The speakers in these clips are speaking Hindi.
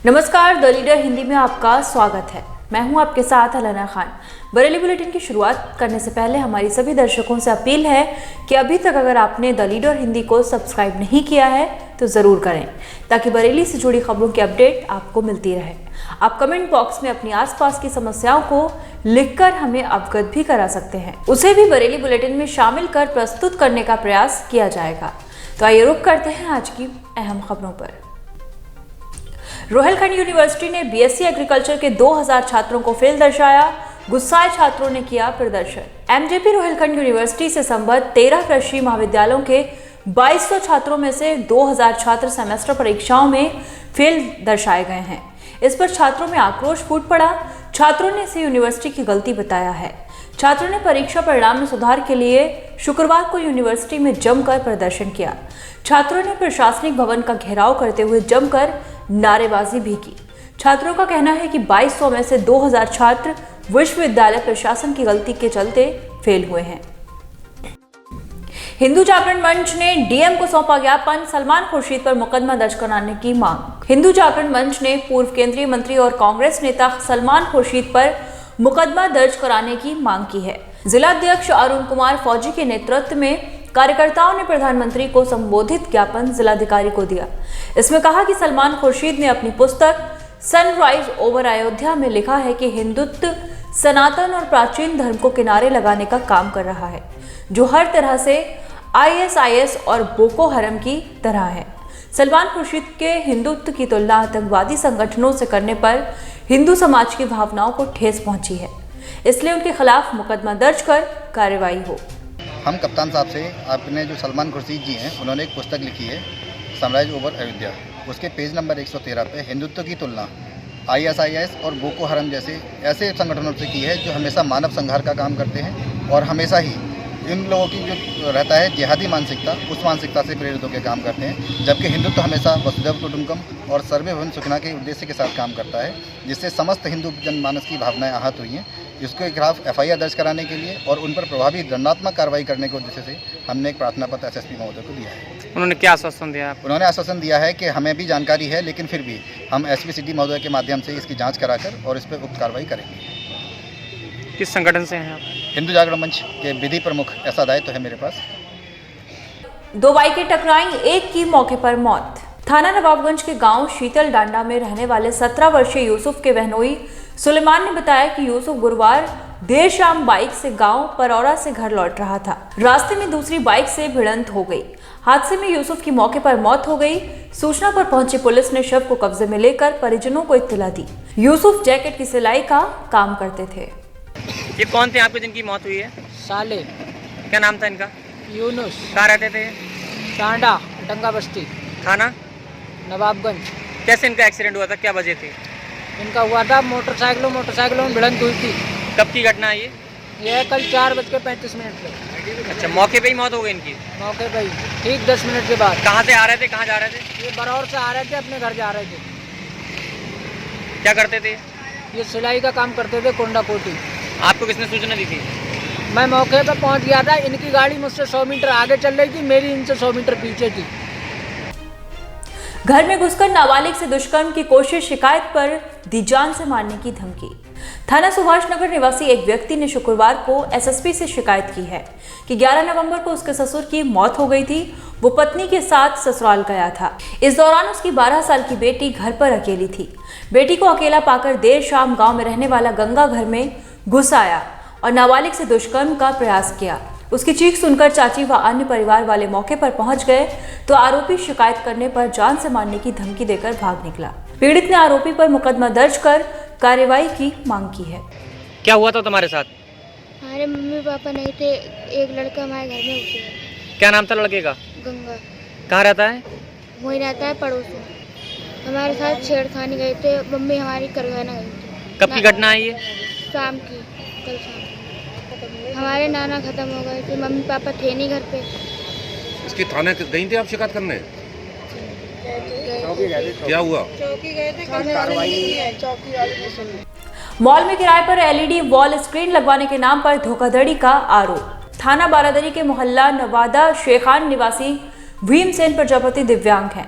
नमस्कार, द लीडर हिंदी में आपका स्वागत है। मैं हूं आपके साथ अलाना खान। बरेली बुलेटिन की शुरुआत करने से पहले हमारी सभी दर्शकों से अपील है कि अभी तक अगर आपने द लीडर हिंदी को सब्सक्राइब नहीं किया है तो ज़रूर करें, ताकि बरेली से जुड़ी खबरों की अपडेट आपको मिलती रहे। आप कमेंट बॉक्स में अपनी आसपास की समस्याओं को लिखकर हमें अवगत भी करा सकते हैं, उसे भी बरेली बुलेटिन में शामिल कर प्रस्तुत करने का प्रयास किया जाएगा। तो आइए रुक करते हैं आज की अहम खबरों पर। रोहिलखंड यूनिवर्सिटी ने बीएससी एग्रीकल्चर के 2000 छात्रों को फेल दर्शाया। गुस्साए छात्रों ने किया प्रदर्शन। एमजेपी रोहिलखंड यूनिवर्सिटी से संबद्ध 13 कृषि महाविद्यालयों के 2200 छात्रों में से 2000 छात्र सेमेस्टर परीक्षाओं में फेल दर्शाए गए हैं। इस पर छात्रों में आक्रोश फूट पड़ा। छात्रों ने इसे यूनिवर्सिटी की गलती बताया है। छात्रों ने परीक्षा परिणाम में सुधार के लिए शुक्रवार को यूनिवर्सिटी में जमकर प्रदर्शन किया। छात्रों ने प्रशासनिक भवन का घेराव करते हुए जमकर नारेबाजी भी की। छात्रों का कहना है कि 2200 में से 2000 छात्र विश्वविद्यालय प्रशासन की गलती के चलते फेल हुए हैं। हिंदू जागरण मंच ने डीएम को सौंपा ज्ञापन, सलमान खुर्शीद पर मुकदमा दर्ज कराने की मांग। हिंदू जागरण मंच ने पूर्व केंद्रीय मंत्री और कांग्रेस नेता सलमान खुर्शीद पर मुकदमा दर्ज कराने की मांग की है। जिलाध्यक्ष अरुण कुमार फौजी के नेतृत्व में कार्यकर्ताओं ने प्रधानमंत्री को संबोधित ज्ञापन जिलाधिकारी को दिया। इसमें कहा कि सलमान खुर्शीद ने अपनी पुस्तक सनराइज ओवर अयोध्या में लिखा है कि हिंदुत्व सनातन और प्राचीन धर्म को किनारे लगाने का काम कर रहा है, जो हर तरह से आईएसआईएस और बोको हरम की तरह है। सलमान खुर्शीद के हिंदुत्व की तुलना आतंकवादी संगठनों से करने पर हिंदू समाज की भावनाओं को ठेस पहुंची है, इसलिए उनके खिलाफ मुकदमा दर्ज कर कार्रवाई हो। हम कप्तान साहब से आपने जो सलमान खुर्शीद जी हैं, उन्होंने एक पुस्तक लिखी है सनराइज ओवर अयोध्या। उसके पेज नंबर 113 पे हिंदुत्व की तुलना आईएसआईएस और बोको हरम जैसे ऐसे संगठनों से की है जो हमेशा मानव संहार का काम करते हैं और हमेशा ही इन लोगों की जो रहता है जिहादी मानसिकता, उस मानसिकता से प्रेरित होकर काम करते हैं। जबकि हिंदुत्व हमेशा वसुधैव कुटुंबकम और सर्वे भवन सुखना के उद्देश्य के साथ काम करता है, जिससे समस्त हिंदू जनमानस की भावनाएं आहत हुई हैं। इसके खिलाफ एफआईआर दर्ज कराने के लिए और उन पर प्रभावी दंडात्मक कार्रवाई करने के उद्देश्य से हमने एक प्रार्थना पत्र एसएसपी महोदय को दिया है। उन्होंने क्या आश्वासन दिया? उन्होंने आश्वासन दिया है कि हमें भी जानकारी है, लेकिन फिर भी हम एसपी सिटी महोदय के माध्यम से इसकी जाँच कराकर और इस पर उक्त कार्रवाई करेंगे। किस संगठन से हैं आप? हिंदू जागरण मंच के विधि प्रमुख, ऐसा दायित्व है मेरे पास। 2 बाइकें टकराई, एक की मौके पर मौत। थाना नवाबगंज के गांव शीतल डांडा में रहने वाले 17 वर्षीय यूसुफ के बहनोई सुलेमान ने बताया कि यूसुफ गुरुवार देर शाम बाइक से गांव परौरा से घर लौट रहा था। रास्ते में दूसरी बाइक से भिड़ंत हो गई। हादसे में यूसुफ की मौके पर मौत हो गई। सूचना पर पहुंची पुलिस ने शव को कब्जे में लेकर परिजनों को इत्तला दी। यूसुफ जैकेट की सिलाई का काम करते थे। ये कौन थे आपके जिनकी मौत हुई है? साले। क्या नाम था इनका? यूनुस। कहाँ रहते थे? टांडा, डंगा बस्ती, थाना नवाबगंज। कैसे इनका एक्सीडेंट हुआ था, क्या वजह थी? इनका हुआ था मोटरसाइकिलों में भिड़ंत हुई थी। कब की घटना है ये? यह कल 4:35 पे। अच्छा, मौके पे ही मौत हो गई इनकी? मौके पे ही, ठीक 10 मिनट के बाद। कहाँ से आ रहे थे, कहाँ जा रहे थे? ये बरौर से आ रहे थे, अपने घर जा रहे थे। क्या करते थे? ये सिलाई का काम करते थे, कोंडा कोटी। आपको किसने सूचना दी थी? मैं मौके पर पहुंच गया था। इनकी गाड़ी मुझसे 100 मीटर आगे चल रही थी, मेरी इनसे 100 मीटर पीछे थी। घर में घुसकर नाबालिग से दुष्कर्म की कोशिश, शिकायत पर दी जान से मारने की धमकी। थाना सुभाष नगर निवासी एक व्यक्ति ने शुक्रवार को एसएसपी से शिकायत की है कि 11 नवंबर को उसके ससुर की मौत हो गई थी। वो पत्नी के साथ ससुराल गया था। इस दौरान उसकी 12 साल की बेटी घर पर अकेली थी। बेटी को अकेला पाकर देर शाम गांव में रहने वाला गंगा घर में घुस आया और नाबालिग से दुष्कर्म का प्रयास किया। उसकी चीख सुनकर चाची व अन्य परिवार वाले मौके पर पहुंच गए तो आरोपी शिकायत करने पर जान से मारने की धमकी देकर भाग निकला। पीड़ित ने आरोपी पर मुकदमा दर्ज कर कार्रवाई की मांग की है। क्या हुआ था तुम्हारे साथ? हमारे मम्मी पापा नहीं थे, एक लड़का हमारे घर में उतरा। क्या नाम था लड़के का? गंगा। कहाँ रहता है? वहीं रहता है, पड़ोस में। हमारे साथ छेड़खानी गए थे, मम्मी हमारी करवाना गई थी। कब की घटना है ये? शाम की, कल शाम। हमारे नाना खत्म हो गए थे, मम्मी पापा थे नहीं घर पे। इसकी थाने गई थी आप शिकायत करने? क्या हुआ? चौकी गए थे, चौकी वाले। मॉल में किराए पर एलईडी वॉल स्क्रीन लगवाने के नाम पर धोखाधड़ी का आरोप। थाना बारादरी के मोहल्ला नवादा शेखान निवासी भीमसेन प्रजापति दिव्यांग हैं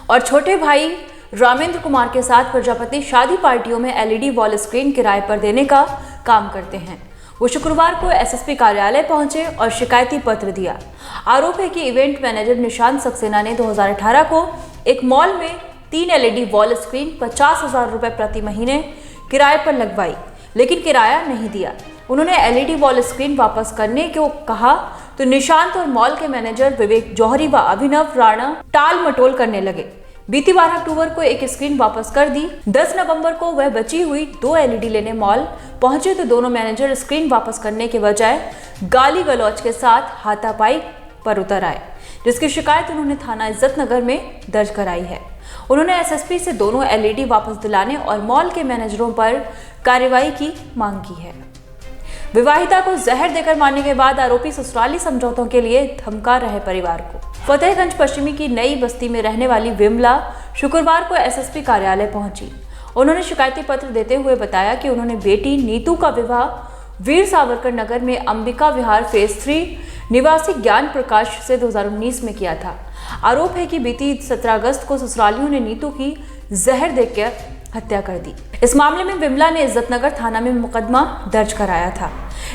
और छोटे भाई रामेंद्र कुमार के साथ प्रजापति शादी पार्टियों में एलईडी वॉल स्क्रीन किराए पर देने का काम करते हैं। वो शुक्रवार को एसएसपी कार्यालय पहुंचे और शिकायती पत्र दिया। आरोप है कि इवेंट मैनेजर निशांत सक्सेना ने 2018 को एक मॉल में 3 एलईडी वॉल स्क्रीन 50,000 रुपए प्रति महीने किराए पर लगवाई, लेकिन किराया नहीं दिया। उन्होंने एलईडी वॉल स्क्रीन वापस करने को कहा तो निशांत और मॉल के मैनेजर विवेक जौहरी व अभिनव राणा टाल मटोल करने लगे। बीती 12 अक्टूबर को एक स्क्रीन वापस कर दी। 10 नवंबर को वह बची हुई 2 एलईडी लेने मॉल पहुंचे तो दोनों मैनेजर स्क्रीन वापस करने के बजाय गाली गलौज के साथ हाथापाई पर उतर आए, जिसकी शिकायत उन्होंने थाना इज्जत नगर में दर्ज कराई है। उन्होंने एसएसपी से दोनों एलईडी वापस दिलाने और मॉल के मैनेजरों पर कार्रवाई की मांग की है। विवाहिता को जहर देकर मारने के बाद आरोपी ससुराली समझौतों के लिए धमका रहे परिवार को। फतेहगंज पश्चिमी की नई बस्ती में रहने वाली विमला शुक्रवार को एसएसपी कार्यालय पहुंची। उन्होंने शिकायती पत्र देते हुए बताया कि उन्होंने बेटी नीतू का विवाह वीर सावरकर नगर में अंबिका विहार फेज 3 निवासी ज्ञान प्रकाश से 2019 में किया था। आरोप है कि बीती 17 अगस्त को ससुरालियों ने नीतू की जहर देकर हत्या कर दी। इस मामले में विमला ने इज्जतनगर थाना में मुकदमा दर्ज कराया था,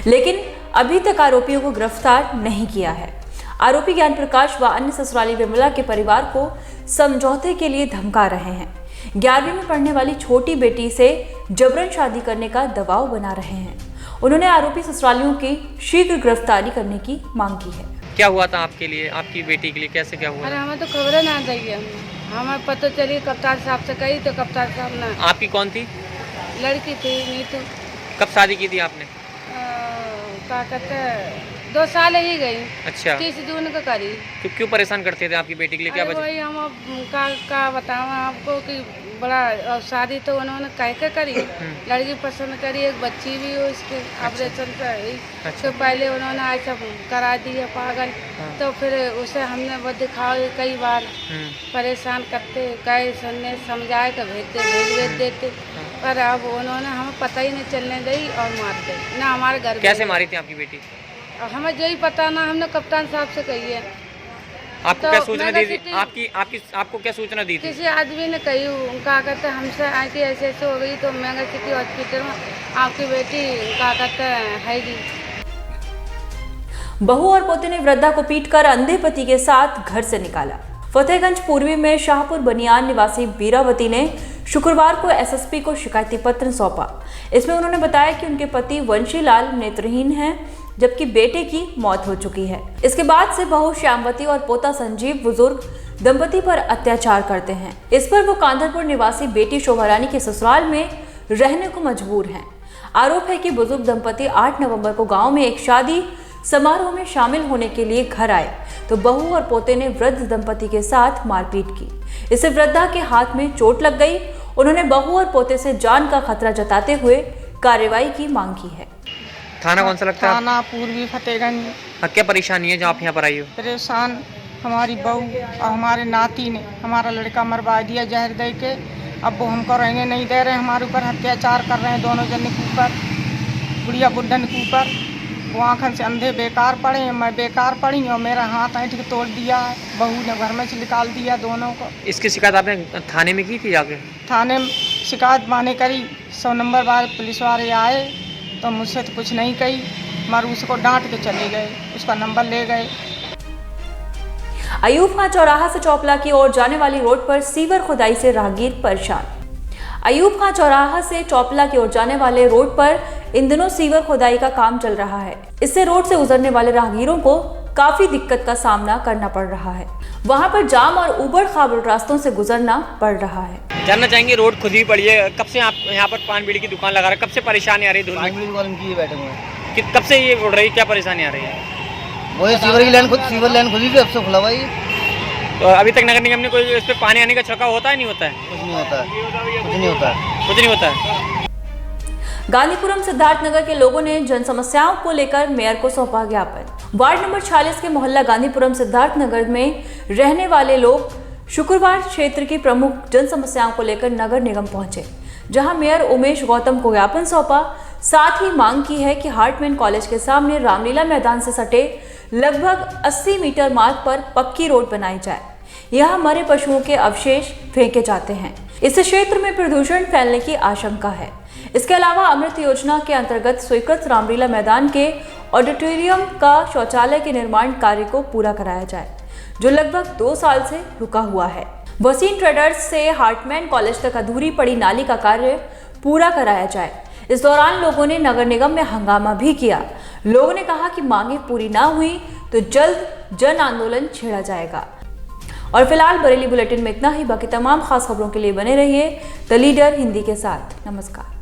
लेकिन अभी तक आरोपियों को गिरफ्तार नहीं किया है। आरोपी ज्ञान प्रकाश व अन्य ससुराली विमला के परिवार को समझौते के लिए धमका रहे हैं। 11वीं में पढ़ने वाली छोटी बेटी से जबरन शादी करने का दबाव बना रहे हैं। उन्होंने आरोपी ससुरालियों की शीघ्र गिरफ्तारी करने की मांग की है। क्या हुआ था आपके लिए, आपकी बेटी के लिए, कैसे क्या हुआ? अरे हमें तो खबरें ना दी है, हमें पता चली कप्तान साहब से कही तो कप्तान साहब ने। आपकी कौन थी? लड़की थी नीतू। कब शादी की थी आपने? क्या कहते 2 साल ही गई। अच्छा, 30 जून को करी। तो क्यों परेशान करते थे आपकी बेटी के लिए? क्या अरे वजह? वही हम अब का बताऊँ आपको कि बड़ा शादी तो उन्होंने कह के करी। लड़की पसंद करी, एक बच्ची भी हो इसके ऑपरेशन का। अच्छा। तो पहले उन्होंने ऐसा करा दी है पागल। तो फिर उसे हमने वो दिखाओ कई बार परेशान करते, कई सुनने समझाए के भेज देते, पर अब उन्होंने हमें पता ही नहीं चलने दी और मार दी ना हमारे घर। कैसे मारी थी आपकी बेटी? हमें यही पता ना, हमने कप्तान साहब से कही है। आपको तो क्या सूचना दी थी? मैं आपको क्या सूचना दी थी? किसी आदमी ने कही क्या कहते हमसे आके ऐसे हो गई, तो मेगा सिटी हॉस्पिटल में आपकी बेटी क्या कहते है जी। बहू और पोते ने वृद्धा को पीटकर अंधे पति के साथ घर से निकाला। फतेहगंज पूर्वी में शाहपुर बनियान निवासी बीरावती ने शुक्रवार को एसएसपी को शिकायती पत्र सौंपा। इसमें उन्होंने बताया कि उनके पति वंशीलाल नेत्रहीन हैं, जबकि बेटे की मौत हो चुकी है। इसके बाद से बहू श्यामवती और पोता संजीव बुजुर्ग दंपति पर अत्याचार करते हैं। इस पर वो कांधरपुर निवासी बेटी शोभारानी के ससुराल में रहने को मजबूर हैं। आरोप है कि बुजुर्ग दंपति 8 नवंबर को गांव में एक शादी समारोह में शामिल होने के लिए घर आए तो बहू और पोते ने वृद्ध दंपति के साथ मारपीट की। इससे वृद्धा के हाथ में चोट लग गई। उन्होंने बहू और पोते से जान का खतरा जताते हुए कार्रवाई की मांग की है। थाना कौन सा लगता है? थाना पूर्वी फतेहगंज। क्या परेशानी है जो आप यहाँ पर आई हो? परेशान हमारी बहू और हमारे नाती ने हमारा लड़का मरवा दिया जहर दे के। अब वो हमको रहने नहीं दे रहे, हमारे ऊपर अत्याचार कर रहे हैं दोनों जन के ऊपर, बुढ़िया बुढ़न के ऊपर। वो आँखन से अंधे बेकार पड़े, मैं बेकार पड़ी और मेरा हाथ ऐंठ के तोड़ दिया है। बहू ने घर में से निकाल दिया दोनों को। इसकी शिकायत आपने थाने में की थी जाके? थाने में शिकायत माने करी, 100 नंबर बाद पुलिस वाले आए तो मुझसे तो कुछ नहीं कही, मगर उसको डांट के चले गए, उसका नंबर ले गए। अयूब खां चौराहा से चौपला की ओर जाने वाली रोड पर सीवर खुदाई से राहगीर परेशान। अयूब खां चौराहा से चौपला की ओर जाने वाले रोड पर इन दिनों सीवर खुदाई का काम चल रहा है। इससे रोड से गुजरने वाले राहगीरों को काफी दिक्कत का सामना करना पड़ रहा है। वहां पर जाम और उबड़ खाबड़ रास्तों से गुजरना पड़ रहा है। जानना चाहेंगे, रोड खुद ही पड़ी है, कब से आप यहाँ पर पान बीड़ी की दुकान लगा रहे हैं? कब से परेशानी आ रही है? कब से ये उड़ रही, क्या परेशानी आ रही है? वही सीवर की लाइन सीवर लाइन खुली थी, अब से खुला हुआ है। तो अभी तक नगर निगम ने कोई इस पे पानी आने का छिड़काव होता है, नहीं होता है? कुछ नहीं होता है, कुछ नहीं होता है, कुछ नहीं होता है। गांधीपुरम सिद्धार्थनगर के लोगों ने जन समस्याओं को लेकर मेयर को सौंपा ज्ञापन। वार्ड नंबर 46 के मोहल्ला गांधीपुरम सिद्धार्थनगर में रहने वाले लोग शुक्रवार क्षेत्र की प्रमुख जन समस्याओं को लेकर नगर निगम पहुंचे, जहां मेयर उमेश गौतम को ज्ञापन सौंपा। साथ ही मांग की है कि हार्टमैन कॉलेज के सामने रामलीला मैदान से सटे लगभग 80 मीटर मार्ग पर पक्की रोड बनाई जाए। यहाँ मरे पशुओं के अवशेष फेंके जाते हैं। इससे क्षेत्र में प्रदूषण फैलने की आशंका है। इसके अलावा अमृत योजना के अंतर्गत स्वीकृत रामलीला मैदान के ऑडिटोरियम का शौचालय के निर्माण कार्य को पूरा कराया जाए, जो लगभग 2 साल से रुका हुआ है। वसीम ट्रेडर्स से हार्टमैन कॉलेज तक अधूरी पड़ी नाली का कार्य पूरा कराया जाए। इस दौरान लोगों ने नगर निगम में हंगामा भी किया। लोगों ने कहा कि मांगे पूरी ना हुई तो जल्द जन आंदोलन छेड़ा जाएगा। और फिलहाल बरेली बुलेटिन में इतना ही। बाकी तमाम खास खबरों के लिए बने रहिए द लीडर हिंदी के साथ। नमस्कार।